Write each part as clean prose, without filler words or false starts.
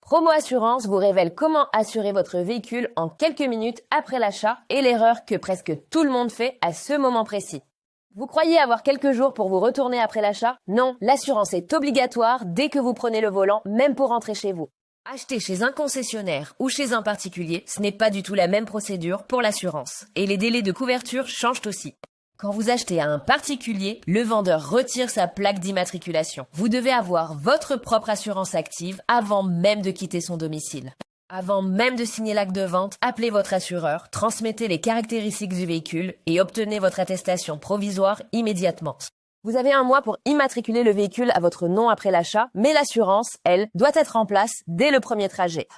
Promo Assurance vous révèle comment assurer votre véhicule en quelques minutes après l'achat et l'erreur que presque tout le monde fait à ce moment précis. Vous croyez avoir quelques jours pour vous retourner après l'achat? Non, l'assurance est obligatoire dès que vous prenez le volant, même pour rentrer chez vous. Acheter chez un concessionnaire ou chez un particulier, ce n'est pas du tout la même procédure pour l'assurance. Et les délais de couverture changent aussi. Quand vous achetez à un particulier, le vendeur retire sa plaque d'immatriculation. Vous devez avoir votre propre assurance active avant même de quitter son domicile. Avant même de signer l'acte de vente, appelez votre assureur, transmettez les caractéristiques du véhicule et obtenez votre attestation provisoire immédiatement. Vous avez un mois pour immatriculer le véhicule à votre nom après l'achat, mais l'assurance, elle, doit être en place dès le premier trajet.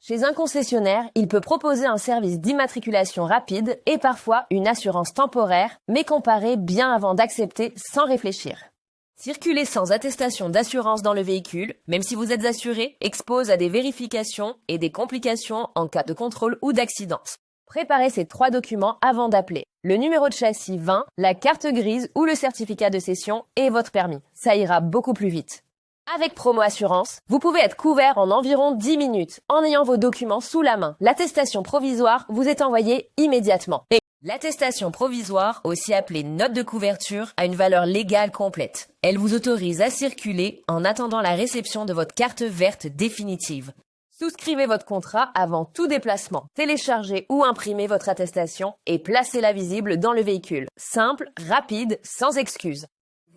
Chez un concessionnaire, il peut proposer un service d'immatriculation rapide et parfois une assurance temporaire, mais comparée bien avant d'accepter sans réfléchir. Circuler sans attestation d'assurance dans le véhicule, même si vous êtes assuré, expose à des vérifications et des complications en cas de contrôle ou d'accident. Préparez ces 3 documents avant d'appeler. Le numéro de châssis 20, la carte grise ou le certificat de cession et votre permis. Ça ira beaucoup plus vite. Avec Promo Assurance, vous pouvez être couvert en environ 10 minutes en ayant vos documents sous la main. L'attestation provisoire vous est envoyée immédiatement. Et l'attestation provisoire, aussi appelée note de couverture, a une valeur légale complète. Elle vous autorise à circuler en attendant la réception de votre carte verte définitive. Souscrivez votre contrat avant tout déplacement. Téléchargez ou imprimez votre attestation et placez-la visible dans le véhicule. Simple, rapide, sans excuses.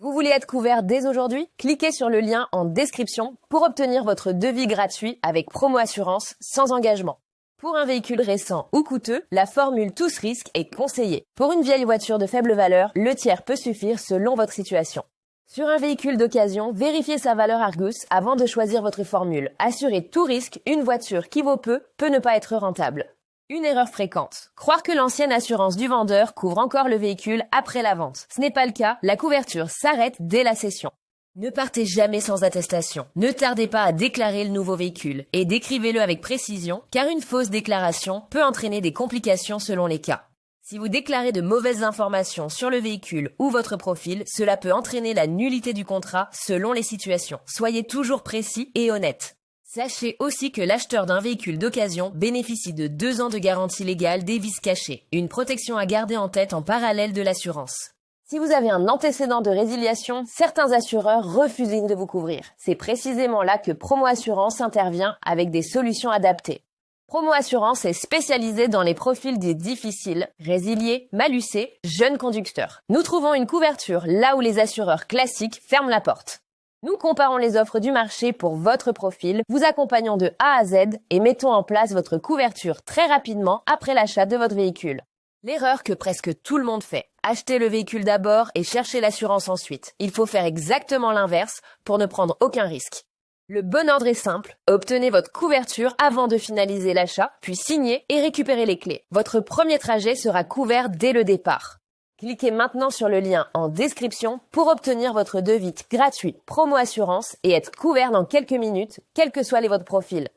Vous voulez être couvert dès aujourd'hui? Cliquez sur le lien en description pour obtenir votre devis gratuit avec Promo Assurance sans engagement. Pour un véhicule récent ou coûteux, la formule tous risques est conseillée. Pour une vieille voiture de faible valeur, le tiers peut suffire selon votre situation. Sur un véhicule d'occasion, vérifiez sa valeur Argus avant de choisir votre formule. Assurez tout risque, une voiture qui vaut peu peut ne pas être rentable. Une erreur fréquente. Croire que l'ancienne assurance du vendeur couvre encore le véhicule après la vente. Ce n'est pas le cas, la couverture s'arrête dès la cession. Ne partez jamais sans attestation. Ne tardez pas à déclarer le nouveau véhicule et décrivez-le avec précision car une fausse déclaration peut entraîner des complications selon les cas. Si vous déclarez de mauvaises informations sur le véhicule ou votre profil, cela peut entraîner la nullité du contrat selon les situations. Soyez toujours précis et honnête. Sachez aussi que l'acheteur d'un véhicule d'occasion bénéficie de 2 ans de garantie légale des vices cachés, une protection à garder en tête en parallèle de l'assurance. Si vous avez un antécédent de résiliation, certains assureurs refusent de vous couvrir. C'est précisément là que Promo Assurance intervient avec des solutions adaptées. Promo Assurance est spécialisée dans les profils dits difficiles, résiliés, malucés, jeunes conducteurs. Nous trouvons une couverture là où les assureurs classiques ferment la porte. Nous comparons les offres du marché pour votre profil, vous accompagnons de A à Z et mettons en place votre couverture très rapidement après l'achat de votre véhicule. L'erreur que presque tout le monde fait. Achetez le véhicule d'abord et cherchez l'assurance ensuite. Il faut faire exactement l'inverse pour ne prendre aucun risque. Le bon ordre est simple. Obtenez votre couverture avant de finaliser l'achat, puis signez et récupérez les clés. Votre premier trajet sera couvert dès le départ. Cliquez maintenant sur le lien en description pour obtenir votre devis gratuit Promo Assurance et être couvert dans quelques minutes, quel que soit votre profil.